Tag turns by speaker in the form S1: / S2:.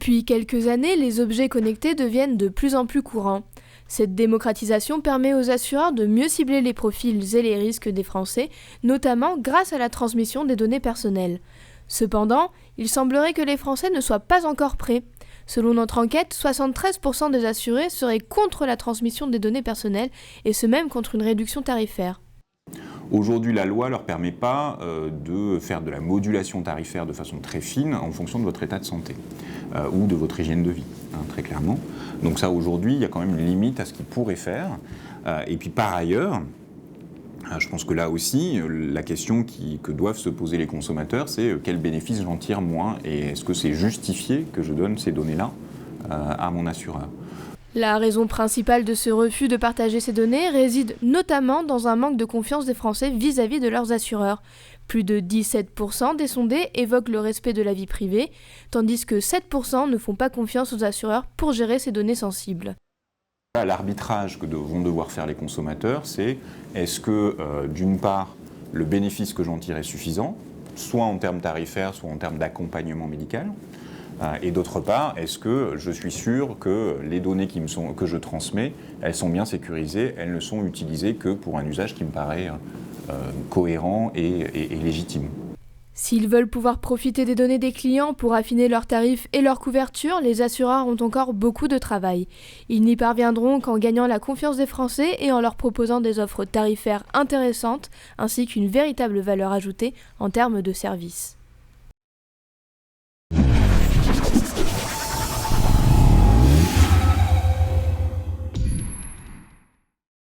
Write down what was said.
S1: Depuis quelques années, les objets connectés deviennent de plus en plus courants. Cette démocratisation permet aux assureurs de mieux cibler les profils et les risques des Français, notamment grâce à la transmission des données personnelles. Cependant, il semblerait que les Français ne soient pas encore prêts. Selon notre enquête, 73% des assurés seraient contre la transmission des données personnelles, et ce même contre une réduction tarifaire.
S2: Aujourd'hui, la loi ne leur permet pas de faire de la modulation tarifaire de façon très fine en fonction de votre état de santé ou de votre hygiène de vie, très clairement. Donc ça, aujourd'hui, il y a quand même une limite à ce qu'ils pourraient faire. Et puis par ailleurs, je pense que là aussi, la question que doivent se poser les consommateurs, c'est quel bénéfice j'en tire moi et est-ce que c'est justifié que je donne ces données-là à mon assureur ?
S1: La raison principale de ce refus de partager ces données réside notamment dans un manque de confiance des Français vis-à-vis de leurs assureurs. Plus de 17% des sondés évoquent le respect de la vie privée, tandis que 7% ne font pas confiance aux assureurs pour gérer ces données sensibles.
S2: L'arbitrage que vont devoir faire les consommateurs, c'est est-ce que, d'une part, le bénéfice que j'en tire est suffisant, soit en termes tarifaires, soit en termes d'accompagnement médical, et d'autre part, est-ce que je suis sûr que les données que je transmets, elles sont bien sécurisées, elles ne sont utilisées que pour un usage qui me paraît cohérent et légitime.
S1: S'ils veulent pouvoir profiter des données des clients pour affiner leurs tarifs et leur couverture, les assureurs ont encore beaucoup de travail. Ils n'y parviendront qu'en gagnant la confiance des Français et en leur proposant des offres tarifaires intéressantes, ainsi qu'une véritable valeur ajoutée en termes de services.